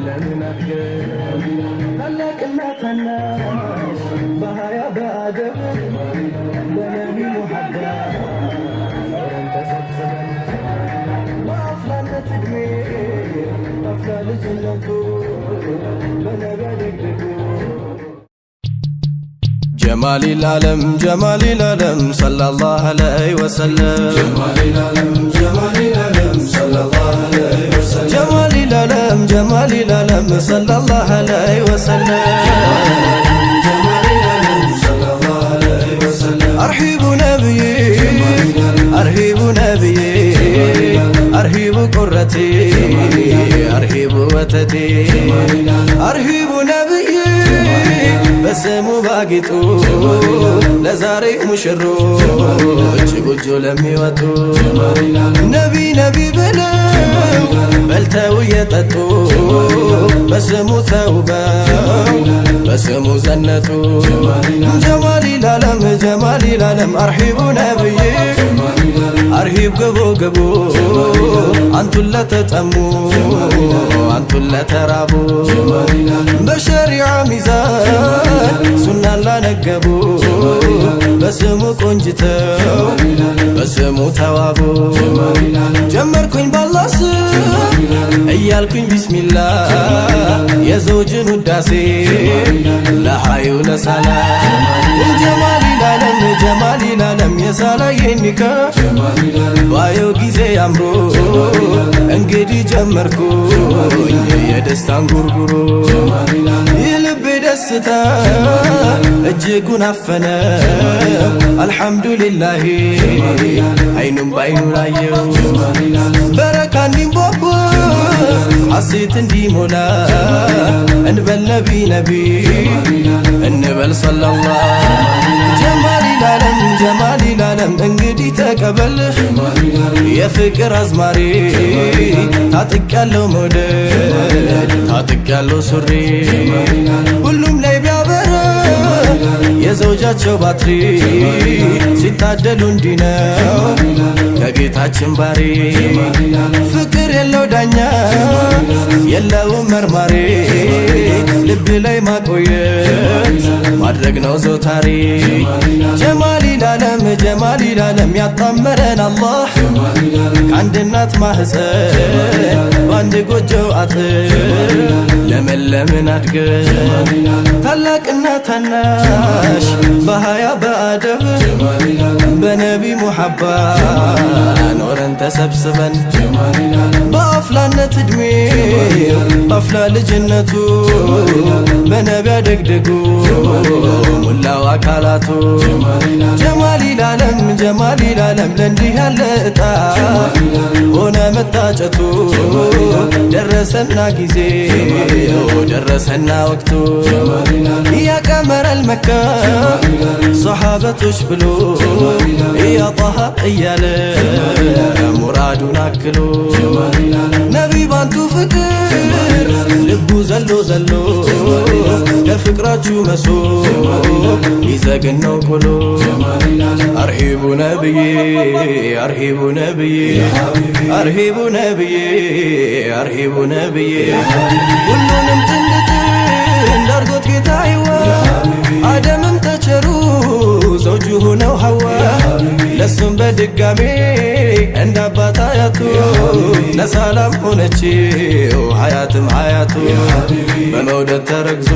ለምን አድገን ታላቅና ታናሽ በሀያ በአደብ በነቢ ሙሐባ ኖረን ተሰብስበን በአፍላነት ዕድሜ አፍላ ልጅነቱ በነቢ ደግደጉ جمال العالم صلى الله عليه وسلم جمال العالم صلى الله عليه وسلم جمال العالم صلى الله عليه وسلم جمال العالم صلى الله عليه وسلم أرحب نبيي أرحب نبيي أرحب قرتي أرحب وتدي أرحب نبيي بسمو باقيتو لزاري مشروج بجو لمي وتو نبي بلو بلتو يتتو بسمو ثوبا بسمو زنتو جمال العالم أرحب نبي أرحب قبو أنتو لا تتأمو أنتو لا ترابو بشريع ميزان سنة لا نقبو بسمو كنجتو بسمو توابو جمركن بالله እያልኩኝ ቢስሚላ የዘውጅን ውዳሴ ለሐዩ ለሳላ ጀማል العالم የሳላየኒካ ባየው ጊዜ አምሮ እንግዲህ ጀመርኩኝ የደስታን ጉርጉሮ የልቤ ደስታ እጅጉን አፈነ አልሐምዱሊላህ አይኑም ባይኑ ላየው በረካ እንዲንቦቦ ሐሴት እንዲሞላ እንበል ነቢ እንበል ሰለላህ جمال العالم እንግዲህ ተቀበል የፍቅር አዝማሪ ታጥቃለው ሞደድ ታጥቃለው ሱሪ ሁሉም ላይ ቢያበራ የዘውጃቸው ባትሪ ሲታደሉ እንዲነው ከጌታችን ባሪ ፍቅር የለው ዳኛ የለውም መርማሪ ልብ ላይ ማቆየት ማድረግ ነው ዘውታሪ جمال العالم ያጣመረን አላህ ከአንድ እናት ማህፀን በአንድ ጎጆ አጥር ለመለምን አድገን ታላቅና ታናሽ በሀያ በአደብ በነቢ ሙሐባ ኖረን ተሰብስበን በአፍላነት ዕድሜ በአፍላ ልጅነቱ በነቢ አደግደጉ ሙላው አካላቱ جمال العالم ለእንዲህ ያለ እጣ ሆነ መታጨቱ ደረሰና ጊዜ ደረሰና ወቅቱ ያቀመረል መካ ሰሃበቶች ብሎ ያጣሃ እያለ ሙራዱን አክሎ ነቢ ባንቱ ፍቅር ልቡ ዘሎ ለፍቅራችሁ መሶ ይዘግነው ቆሎ أرحب نبي أرحب نبي ሁሉንም ትንት እንዳርጎት ጌታዬዋ አደምም ተቸሩ ዘውጁ ሆነው ሐዋ ለሱም በድጋሜ እንዳባታ ያቱ ለሰላም ሆነችው ሐያትም ሐያቱ በመውደድ ተረግዞ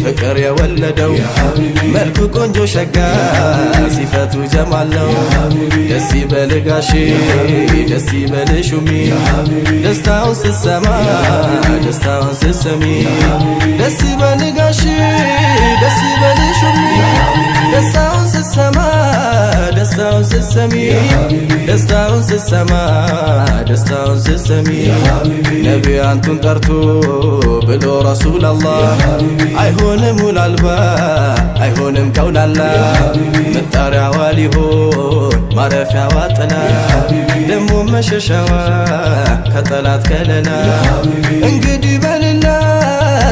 ፍቅር የወለደው መልኩ ቆንጆ ሸጋ ሲፈቱ ጀማል ነው ደስ ይበልህ ጋሼ ደስ ይበልሽ ሹሚ ደስታውን ስትሰማ ደስታውን ስትሰሚ ደስ ይበልህ ጋሼ ደስ ይበልሽ ሹሚ ደስታውን ስትሰማ ደስታውን ስትሰሚ ደስታውን ስትሰማ ደስታውን ስትሰሚ ነቢ አንቱን ጠርቶ ብሎ ረሱል አላህ አይሆንም ውላልባ አይሆንም ከውላላ መጣሪያዋ ሊሆን ማረፊያዋ ጥላ ደሞ መሸሻዋ ከጠላት ከለላ እንግዲህ በልላት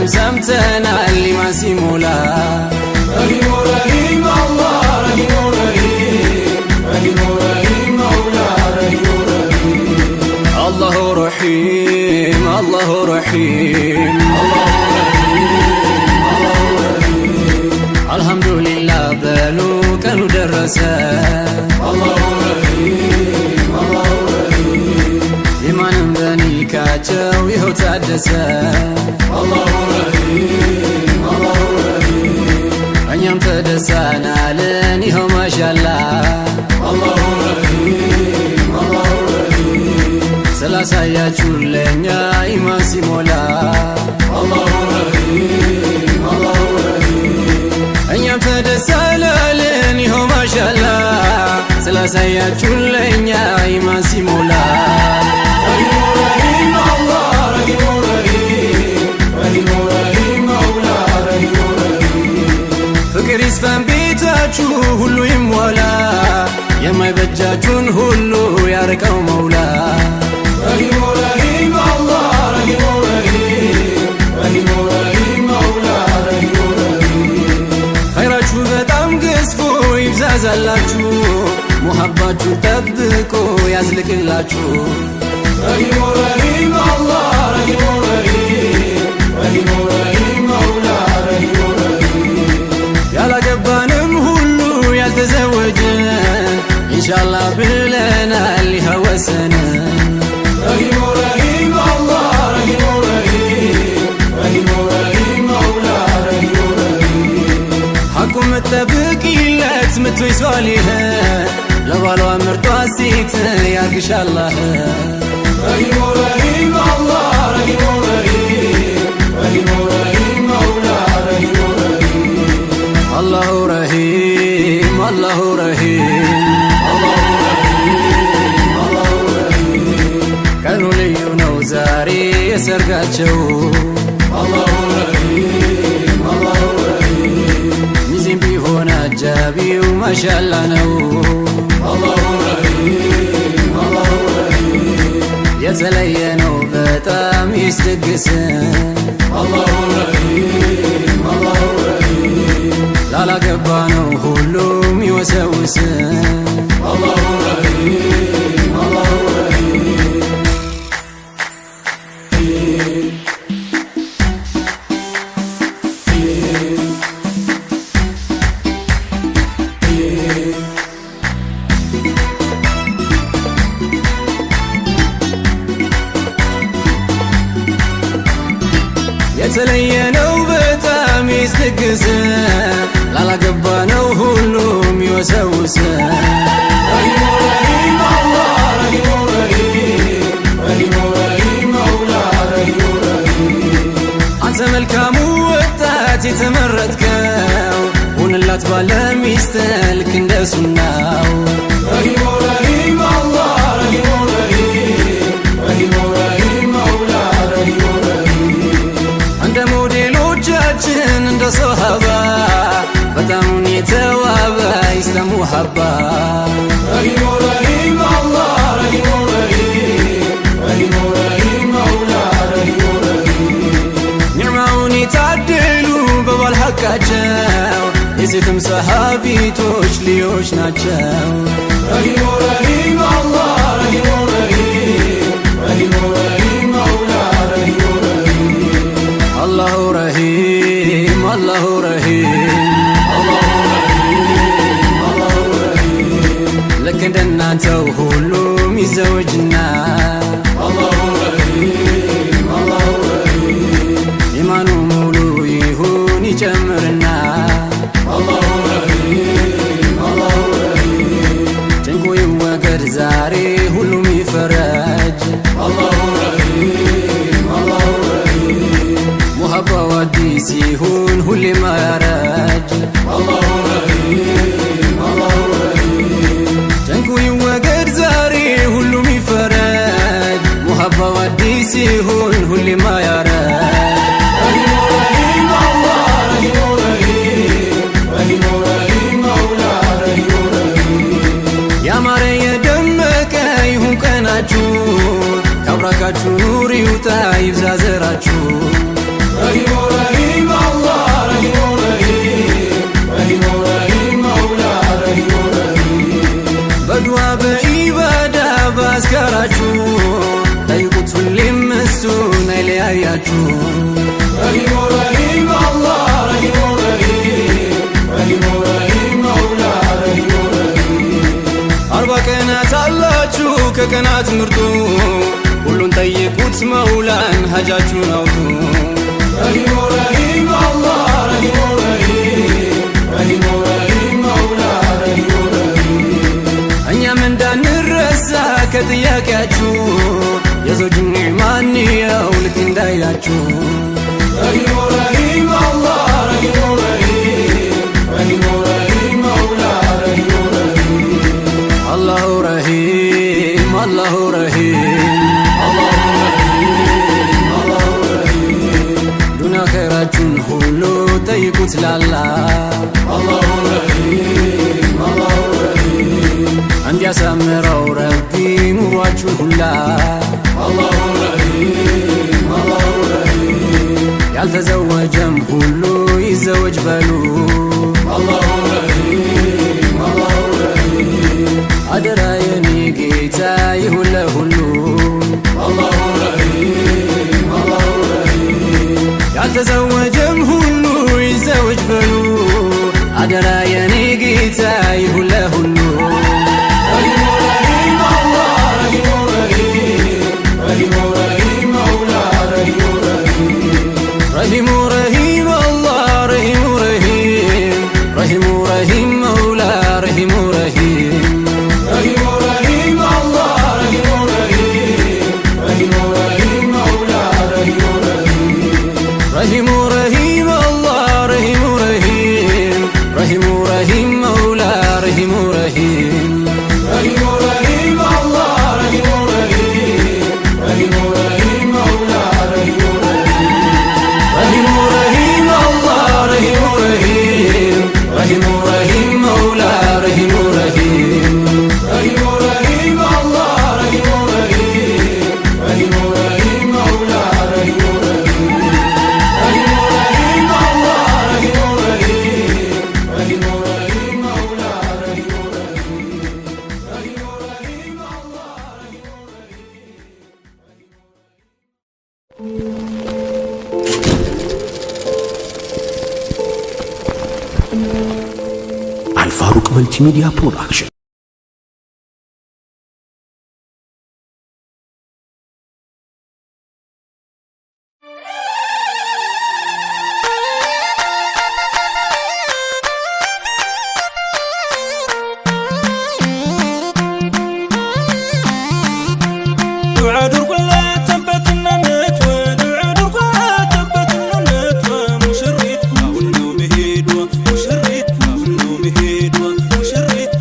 ቁርአንም ሰምተናል ኢማን ሲሞላ رحيم رحيم الله رحيم رحيم رحيم رحيم مولا رحيم رحيم الله رحيم الله رحيم الحمد لله بلو كانوا درسا الله رحيم الله رحيم إيمان بني كاتو يهو تادسا الله رحيم الله رحيم أنيام تدسانا لن يهو ما شاء الله الله رحيم الله رحيم سلاسا يا جولنيا إيمان سيمولا الله رحيم الله رحيم أنيام تدسانا لن يهو ما شاء الله سلاسا يا جولنيا إيمان سيمولا رحيم رحيم الله رحيم رحيم رحيم رحيم مولا رحيم رحيم ፍቅር ይስፈን ቤታችሁ ሁሉ ይሞላ የማይበጃችሁን ሁሉ ያርቀው መውላ رحيم رحيم الله رحيم رحيم رحيم رحيم مولا رحيم رحيم ኸይራችሁ በጣም ገዝፎ ይብዛዛላችሁ ሙሐባችሁ ጠብቆ ያዝልቅላችሁ رحيم رحيم الله رحيم رحيم رحيم رحيم مولا رحيم رحيم ያላገባንም ሁሉ ያልተዘወጀ ኢንሻአላህ ብለናል ይኸወሰን رحيم رحيم الله رحيم رحيم رحيم رحيم مولا رحيم رحيم ሐቁ መጠብቂለት ምትወይ ሷሊህ ለባሏ ምርጧ ሴት ያርግሻላህ رحيم رحيم الله رحيم رحيم رحيم رحيم مولا رحيم رحيم الله رحيم الله رحيم الله رحيم ቀኑ ልዩ ነው ዛሬ የሰርጋቸው الله رحيم الله رحيم ሚዜም ቢሆን አጃቢው ማሻላ ነው الله رحيم الله رحيم የተለየ ነው በጣም ይስደግስ الله رحيم الله رحيم ላላገባ ነው ሁሉም ይወሰውስ الله رحيم الله رحيم የተለየ ነው በጣም ይስደግስ ላላገባ ነው ሁሉም ይወሰውስ رحيم رحيم الله رحيم رحيم رحيم رحيم مولا رحيم رحيم አንተ መልካሙ ወጣት የተመረጥከው ሁንላት ባለ ሚስት ልክ እንደ ሱናው رحيم رحيم الله رحيم رحيم رحيم رحيم مولا رحيم رحيم እንደ ሞዴሎቻችን እንደ ሶሃባ በጣሙን የተዋበ ይስተሙ ሀባ رحيم رحيم الله رحيم رحيم رحيم رحيم مولا رحيم رحيم ኒዕማውን የታደሉ በባል ሐቃቸው የሴትም ሰሃቢቶች ልዮች ናቸው رحيم رحيم الله رحيم رحيم رحيم رحيم مولا رحيم رحيم አላሁ ረሂም አላሁ ረሂም الله رحيم ልክ እንደናንተው ሁሉም ይዘወጅና الله رحيم الله رحيم ኢማኑ ሙሉ ይሁን ይጨምርና الله رحيم الله رحيم ጭንቁ ይወገድ ዛሬ ሁሉም ይፈረጅ الله رحيم الله رحيم ሙሐባው አዲስ ይሁን ሁሌም አያረጅ الله رحيم الله رحيم ጭንቁ ይወገድ ዛሬ ሁሉም ይፈረጅ ሙሐባው አዲስ ይሁን ሁሌም አያረጅ رحيم رحيم الله رحيم رحيم رحيم رحيم مولا رحيم رحيم ያማረ የደመቀ ይሁን ቀናችሁ ካብራካችሁ ኑር ይውጣ ይብዛ ዘራችሁ رحيم የለያያችሁ رحيم رحيم الله رحيم رحيم رحيم رحيم مولا رحيم رحيم 40 ቀናት አላችሁ ከቀናት ምርጡ ሁሉን ጠይቁት መውላን ሀጃችሁን አውጡ رحيم رحيم الله رحيم رحيم رحيم رحيم مولا رحيم رحيم እኛም እንዳንረሳ ከጥያቄያችሁ የዘውጅ ኒዕማን ነው ልክ እንዳይላችሁ رحيم رحيم الله رحيم رحيم رحيم رحيم مولا رحيم رحيم አላሁ ረሂም አላሁ ረሂም ዱንያ ኸይራችሁን ሁሉ ጠይቁት ላላ الله رحيم الله رحيم እንዲያሳምረው ረቢ ኑሯችሁን ሁላ الله رحيم الله رحيم ያልተዘወጀም ሁሉ ይዘወጅ በሉ الله رحيم الله رحيم አደራ የኔ ጌታ ይሁን ለሁሉ الله رحيم الله رحيم ያልተዘወጀም ሁሉ ይዘወጅ በሉ አደራ የኔ ጌታ ይሁን ለሁሉ رحيم رحيم الله رحيم رحيم رحيم رحيم مولا رحيم رحيم رحيم رحيم الله رحيم رحيم رحيم رحيم مولا رحيم رحيم رحيم رحيم الله رحيم رحيم رحيم رحيم مولا رحيم رحيم رحيم رحيم الله رحيم رحيم رحيم رحيم مولا رحيم رحيم رحيم رحيم الله رحيم رحيم رحيم رحيم مولا رحيم رحيم رحيم رحيم الله رحيم رحيم رحيم رحيم مولا رحيم رحيم رحيم رحيم الله رحيم رحيم رحيم رحيم مولا رحيم رحيم رحيم رحيم الله رحيم رحيم رحيم رحيم مولا رحيم رحيم رحيم رحيم الله አልፋሩቅ መልቲሚዲያ ፕሮዳክሽን مشريت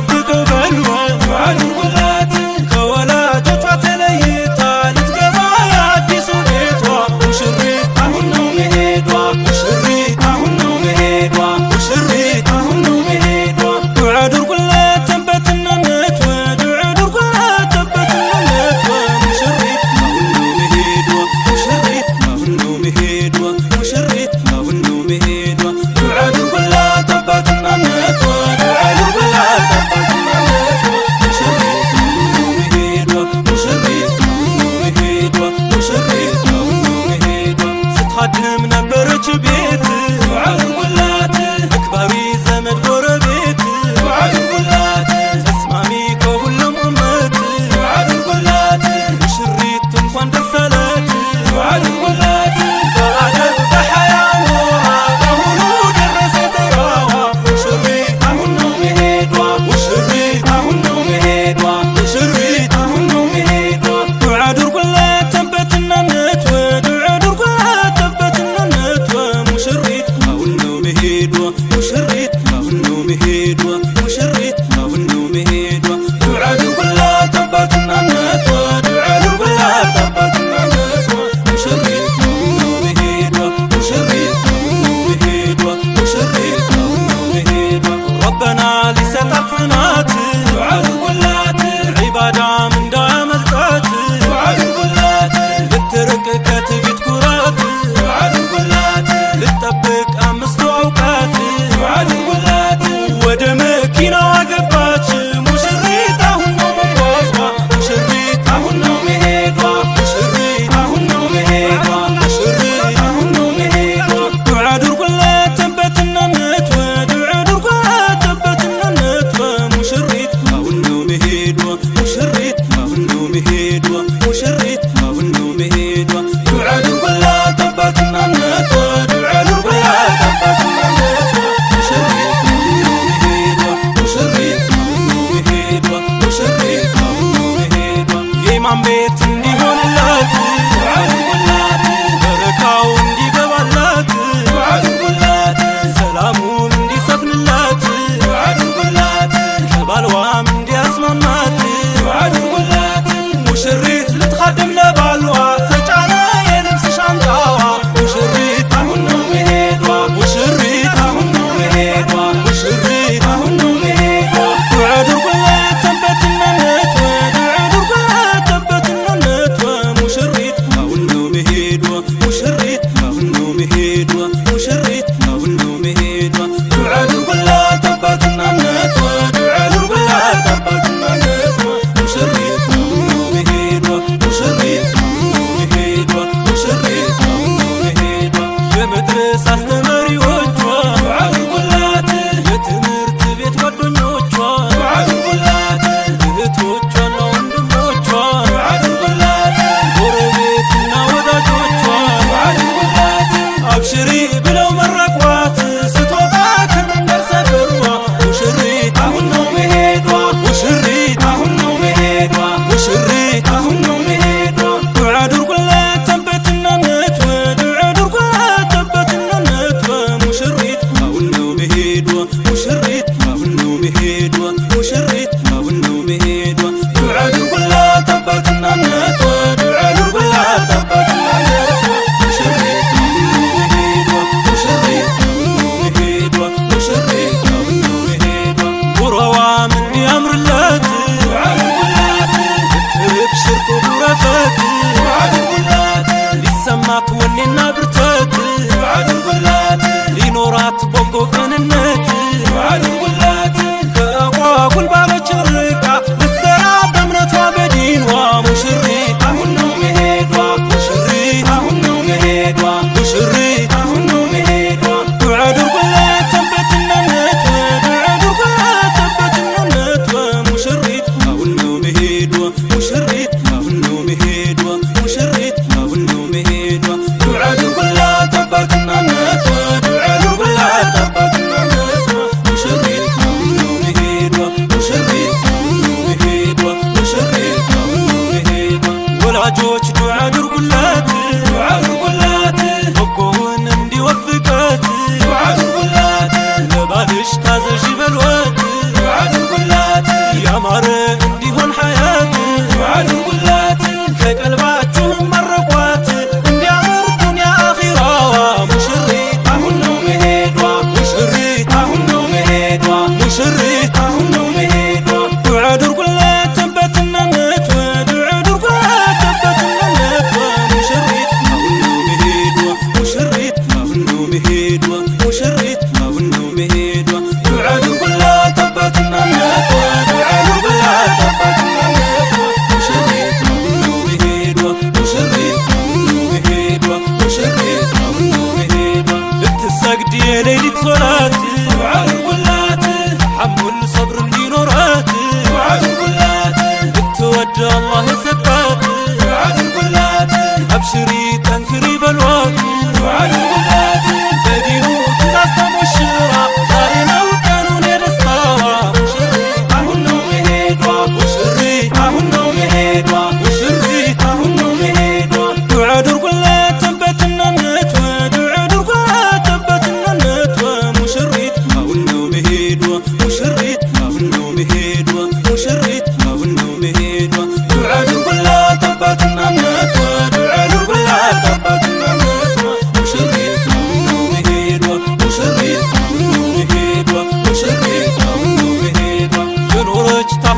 ትቅበልዋ ዱዓ አድርጉላት ከወላጆቿ ተለይታ ልትገባ አዲሱ ቤቷ ሙሽሪት አሁን ነው መሄዷ ሙሽሪት አሁን ነው መሄዷ ሙሽሪት አሁን ነው መሄዷ ዱዓ አድርጉላት ተንበትነነት ዱዓ አድርጉላት ተንበትነነት ሙሽሪት አሁን ነው መሄዷ ሙሽሪት አሁን ነው መሄዷ ሙሽሪት አሁን ነው መሄዷ ዱዓ አድርጉላት ተንበትነነት ዱዓ አድርጉላት ተንበትነነት ሙሽሪት አሁን ነው መሄዷ ሙሽሪት አሁን ነው መሄዷ ሙሽሪት አሁን ነው መሄዷ ስትሃድም ነበረች ቤት ዱዓ አድርጉላት አክባሪ ዘመድ ጎረቤት ዱዓ አድርጉላት ተስማሚ ከሁሉም ኡመት ዱዓ አድርጉላት ሙሽሪት እንኳን ደስ አላት ዱዓ አድርጉላት በአደብ በሐያ ኖራ በሁሉ ደረሰ ተራዋ ሙሽሪት አሁን ነው መሄዷ ሙሽሪት አሁን ነው መሄዷ ሙሽሪት አሁን ነው መሄዷ ዱዓ አድርጉላት ተንበትነነት ዱዓ አድርጉላት ተንበትነነት ሙሽሪት አሁን ነው መሄዷ ሙሽሪት አሁን ነው መሄዷ ሙሽሪት አሁን ነው መሄዷ ዱዓ አድርጉላት ተንበትነነት ዱዓ አድርጉላት ተንበትነነት ሙሽሪት አሁን ነው መሄዷ ሙሽሪት አሁን ነው መሄዷ ሙሽሪት አሁን ነው መሄዷ ረበና ሊሰጣት ጽናት ዱዓ አድርጉላት ዒባዳም እንዳያመልጣት ዱዓ አድርጉላት ልትርቅ ከትዕቢት ኩራት ዱዓ አድርጉላት ልትጠብቅ አምስቱ አውቃት ዱዓ አድርጉላት ወደ መኪናዋ ገባች ሙሽሪት አሁን ነው መጓዟ ሙሽሪት አሁን ነው መሄዷ ሙሽሪት አሁን ነው መሄዷ ሙሽሪት አሁን ነው መሄዷ ዱዓ አድርጉላት ተንበትነነት ዱዓ አድርጉላት ተንበትነነት ሙሽሪት አሁን ነው መሄዷ ሙሽሪት አሁን ነው መሄዷ ሙሽሪት አሁን ነው መሄዷ ዱዓ አድርጉላት ተንበትነነት ዱዓ አድርጉላት ተንበትነነት ሙሽሪት አሁን ነው መሄዷ ሙሽሪት አሁን ነው መሄዷ ሙሽሪት አሁን ነው መሄዷ የኢማን ቤት እንዲሆንላት ዱዓ አድርጉላት በረካው እንዲገባላት ዱዓ አድርጉላት ሰላሙም እንዲሰፍንላት ዱዓ አድርጉላት ከባልዋም እንዲያስማማት ዱዓ አድርጉላት ሙሽሪት ልትኻደም ለባልዋ ተጫነ የልብስ ሻንጣዋ ሙሽሪት አሁን ነው መሄዷ ሙሽሪት አሁን ነው መሄዷ ሙሽሪት አሁን ነው መሄዷ ዱዓ አድርጉላት ተንበትነነት ዱዓ አድርጉላት ተንበትነነት ሙሽሪት አሁን ነው መሄዷ ሙሽሪት አሁን ነው መሄዷ ሙሽሪት አሁን ነው መሄዷ ዱዓ አድርጉላት ተንበትነነት ዱዓ አድርጉላት ተንበትነነት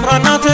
ካናተ